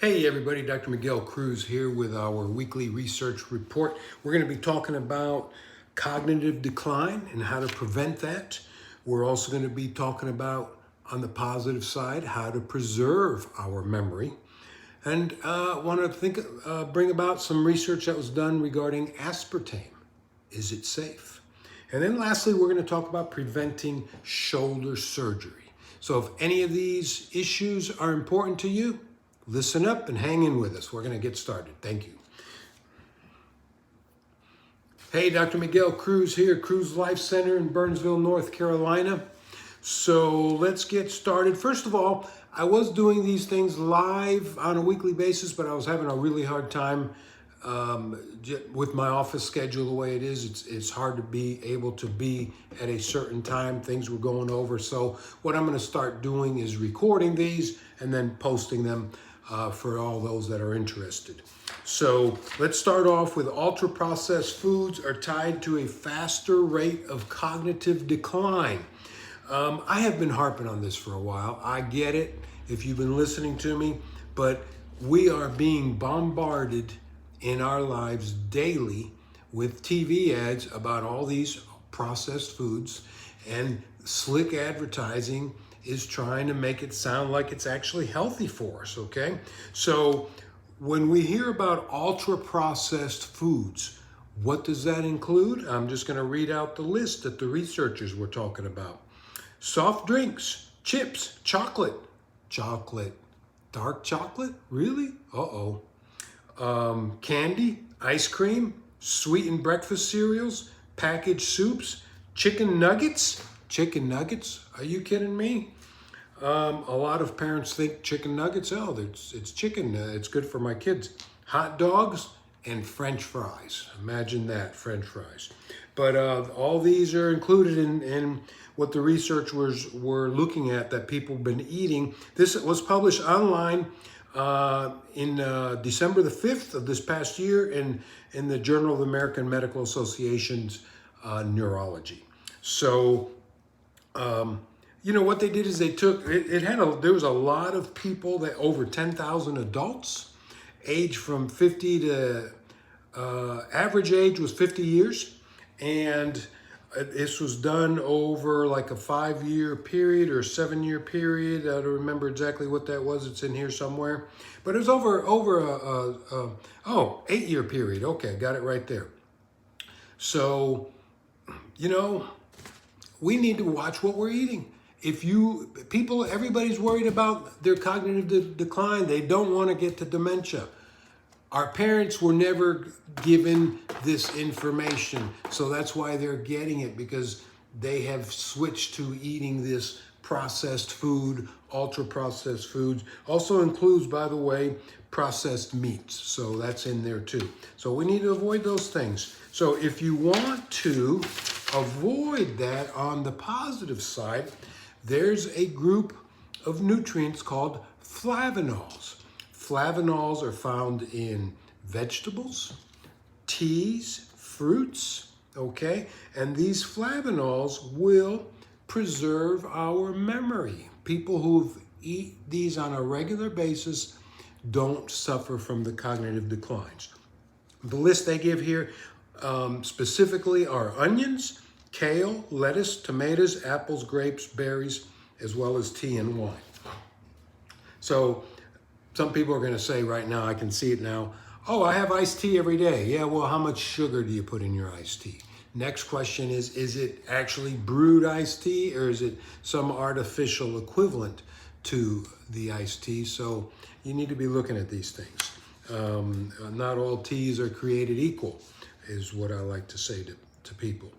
Hey everybody, Dr. Miguel Cruz here with our weekly research report. We're going to be talking about cognitive decline and how to prevent that. We're also going to be talking about, on the positive side, how to preserve our memory. And I want to bring about some research that was done regarding aspartame. Is it safe? And then lastly, we're going to talk about preventing shoulder surgery. So if any of these issues are important to you, listen up and hang in with us. We're going to get started. Thank you. Hey, Dr. Miguel Cruz here, Cruz Life Center in Burnsville, North Carolina. So let's get started. First of all, I was doing these things live on a weekly basis, but I was having a really hard time with my office schedule the way it is. It's hard to be able to be at a certain time. Things were going over. So what I'm going to start doing is recording these and then posting them for all those that are interested. So let's start off with ultra-processed foods are tied to a faster rate of cognitive decline. I have been harping on this for a while. I get it if you've been listening to me, but we are being bombarded in our lives daily with TV ads about all these processed foods, and slick advertising is trying to make it sound like it's actually healthy for us, okay? So when we hear about ultra-processed foods, what does that include? I'm just gonna read out the list that the researchers were talking about. Soft drinks, chips, chocolate, dark chocolate, really? Candy, ice cream, sweetened breakfast cereals, packaged soups, chicken nuggets. Chicken nuggets? Are you kidding me? A lot of parents think chicken nuggets, it's chicken, it's good for my kids. Hot dogs and French fries. Imagine that, French fries. But all these are included in what the researchers were looking at that people have been eating. This was published online in December the 5th of this past year in the Journal of the American Medical Association's Neurology. So, what they did is they took, there was a lot of people, that over 10,000 adults, aged from 50 to, average age was 50 years. And this was done over like a 5-year period or a 7-year period. I don't remember exactly what that was. It's in here somewhere. But it was over a 8-year period. Okay, got it right there. So, we need to watch what we're eating. Everybody's worried about their cognitive decline. They don't want to get to dementia. Our parents were never given this information, so that's why they're getting it, because they have switched to eating this processed food, ultra-processed foods. Also includes, by the way, processed meats, so that's in there too. So we need to avoid those things. So if you want to avoid that on the positive side, there's a group of nutrients called flavonols. Flavonols are found in vegetables, teas, fruits, okay? And these flavonols will preserve our memory. People who eat these on a regular basis don't suffer from the cognitive declines. The list they give here specifically are onions, kale, lettuce, tomatoes, apples, grapes, berries, as well as tea and wine. So some people are going to say right now, I can see it now, oh, I have iced tea every day. Yeah, well, how much sugar do you put in your iced tea? Next question is it actually brewed iced tea, or is it some artificial equivalent to the iced tea? So you need to be looking at these things. Not all teas are created equal, is what I like to say to people.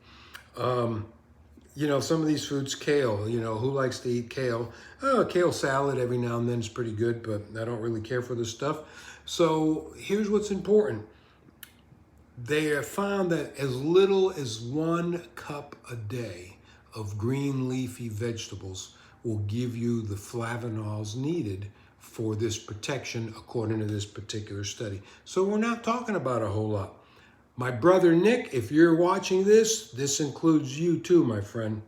Some of these foods, kale, who likes to eat kale? Kale salad every now and then is pretty good, but I don't really care for this stuff. So here's what's important. They have found that as little as 1 cup a day of green leafy vegetables will give you the flavonols needed for this protection, according to this particular study. So we're not talking about a whole lot. My brother Nick, if you're watching this includes you too, my friend.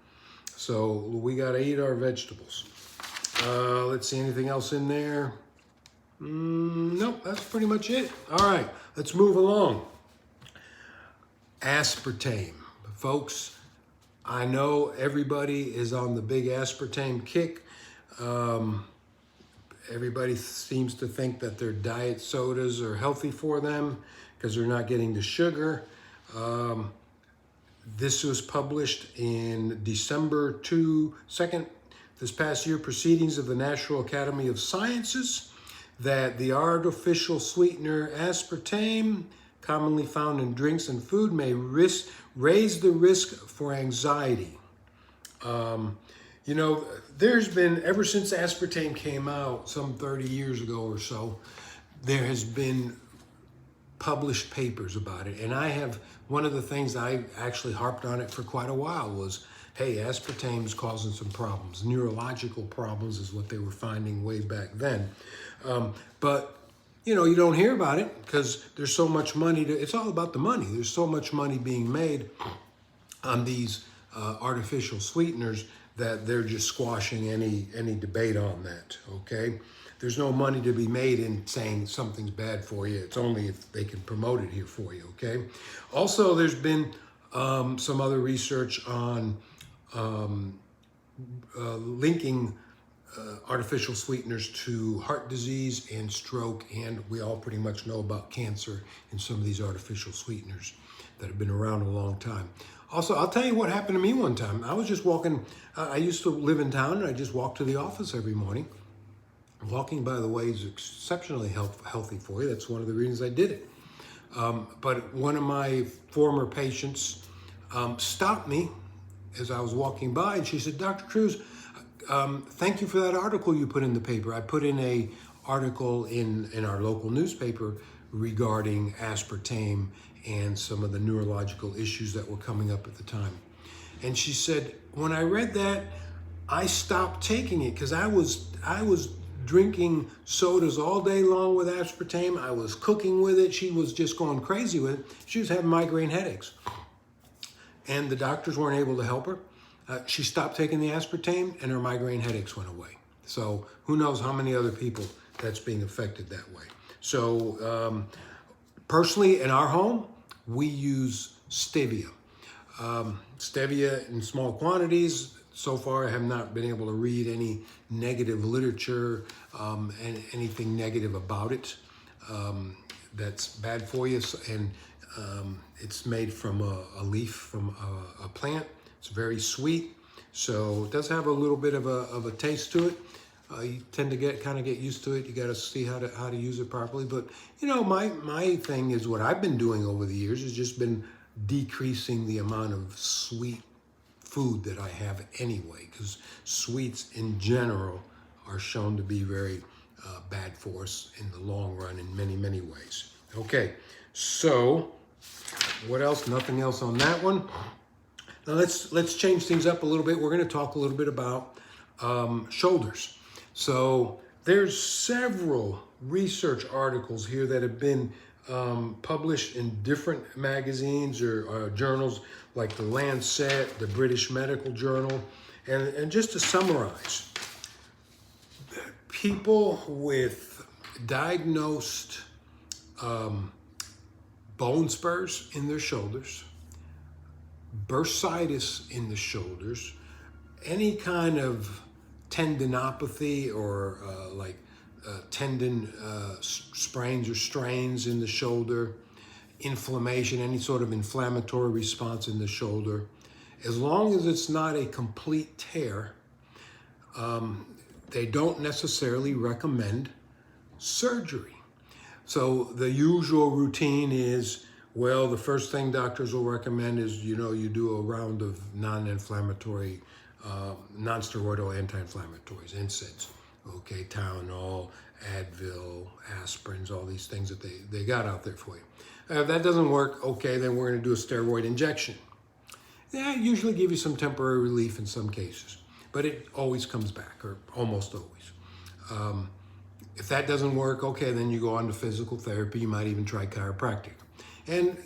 So we got to eat our vegetables. Let's see, anything else in there? Nope, that's pretty much it. All right, let's move along. Aspartame. Folks, I know everybody is on the big aspartame kick. Everybody seems to think that their diet sodas are healthy for them because they're not getting the sugar. This was published in December 2nd, this past year, Proceedings of the National Academy of Sciences, that the artificial sweetener aspartame, commonly found in drinks and food, may raise the risk for anxiety. You know, there's been, ever since aspartame came out some 30 years ago or so, there has been published papers about it. And I have, one of the things I actually harped on it for quite a while was, hey, aspartame is causing some problems. Neurological problems is what they were finding way back then. But, you know, you don't hear about it because there's so much money it's all about the money. There's so much money being made on these artificial sweeteners that they're just squashing any debate on that, okay? There's no money to be made in saying something's bad for you. It's only if they can promote it here for you, okay? Also, there's been some other research on linking artificial sweeteners to heart disease and stroke, and we all pretty much know about cancer in some of these artificial sweeteners that have been around a long time. Also, I'll tell you what happened to me one time. I was just walking, I used to live in town, and I just walked to the office every morning. Walking, by the way, is exceptionally healthy for you. That's one of the reasons I did it. But one of my former patients stopped me as I was walking by, and she said, Dr. Cruz, thank you for that article you put in the paper. I put in a article in our local newspaper regarding aspartame and some of the neurological issues that were coming up at the time. And she said, when I read that, I stopped taking it because I was drinking sodas all day long with aspartame. I was cooking with it. She was just going crazy with it. She was having migraine headaches. And the doctors weren't able to help her. She stopped taking the aspartame and her migraine headaches went away. So who knows how many other people that's being affected that way. So personally, in our home, we use stevia. Stevia in small quantities. So far, I have not been able to read any negative literature and anything negative about it that's bad for you. And it's made from a leaf from a plant. It's very sweet, so it does have a little bit of a taste to it. You tend to get used to it. You got to see how to use it properly. But you know, my thing is what I've been doing over the years has just been decreasing the amount of sweet food that I have anyway, because sweets in general are shown to be very bad for us in the long run in many ways. Okay, so what else? Nothing else on that one. Now let's change things up a little bit. We're going to talk a little bit about shoulders. So there's several research articles here that have been published in different magazines or journals like the Lancet, the British Medical Journal. And just to summarize, people with diagnosed bone spurs in their shoulders, bursitis in the shoulders, any kind of tendinopathy or tendon sprains or strains in the shoulder, inflammation, any sort of inflammatory response in the shoulder, as long as it's not a complete tear, they don't necessarily recommend surgery. So the usual routine is, well, the first thing doctors will recommend is, you do a round of non-inflammatory, non-steroidal anti-inflammatories, NSAIDs, okay, Tylenol, Advil, aspirins, all these things that they got out there for you. If that doesn't work, okay, then we're going to do a steroid injection. Yeah, usually give you some temporary relief in some cases, but it always comes back, or almost always. If that doesn't work, okay, then you go on to physical therapy. You might even try chiropractic. And,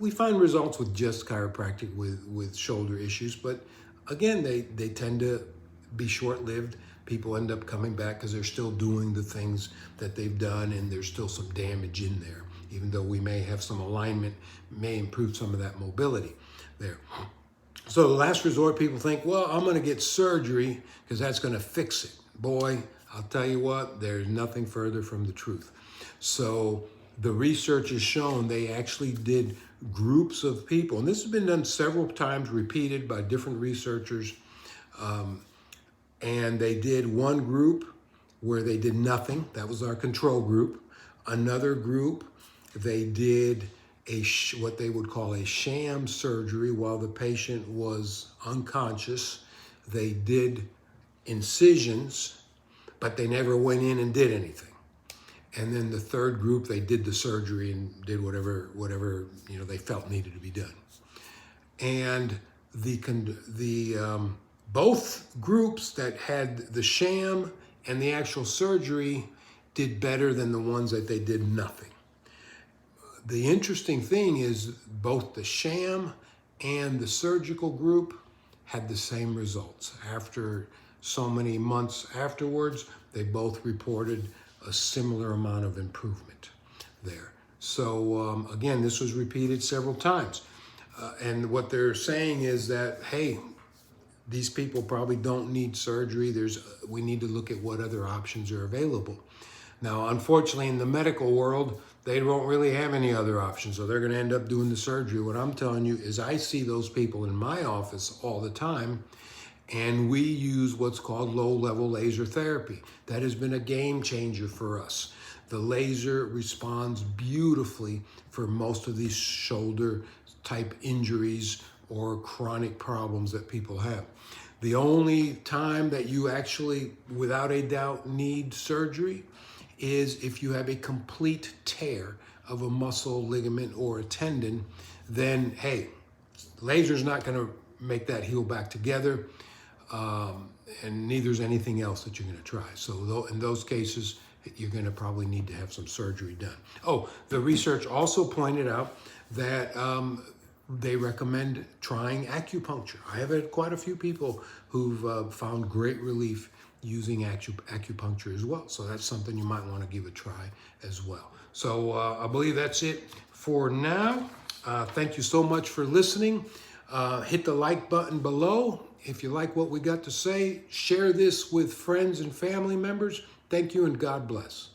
we find results with just chiropractic with shoulder issues, but again, they tend to be short-lived. people end up coming back because they're still doing the things that they've done, and there's still some damage in there. Even though we may have some alignment, may improve some of that mobility there. So the last resort, people think, well, I'm going to get surgery because that's going to fix it. Boy, I'll tell you what, there's nothing further from the truth. So the research has shown they actually did groups of people, and this has been done several times, repeated by different researchers, and they did one group where they did nothing. That was our control group. Another group, they did what they would call a sham surgery while the patient was unconscious. They did incisions, but they never went in and did anything. And then the third group, they did the surgery and did whatever they felt needed to be done. And both groups that had the sham and the actual surgery did better than the ones that they did nothing. The interesting thing is both the sham and the surgical group had the same results. After so many months afterwards, they both reported a similar amount of improvement there. So again, this was repeated several times. And what they're saying is that, hey, these people probably don't need surgery. We need to look at what other options are available. Now, unfortunately, in the medical world, they don't really have any other options, so they're going to end up doing the surgery. What I'm telling you is I see those people in my office all the time, and we use what's called low-level laser therapy. That has been a game changer for us. The laser responds beautifully for most of these shoulder-type injuries or chronic problems that people have. The only time that you actually, without a doubt, need surgery is if you have a complete tear of a muscle, ligament, or a tendon. Then, hey, laser's not going to make that heal back together, and neither is anything else that you're going to try. So in those cases, you're going to probably need to have some surgery done. Oh, the research also pointed out that they recommend trying acupuncture. I have had quite a few people who've found great relief using acupuncture as well. So that's something you might want to give a try as well. So I believe that's it for now. Thank you so much for listening. Hit the like button below. If you like what we got to say, share this with friends and family members. Thank you and God bless.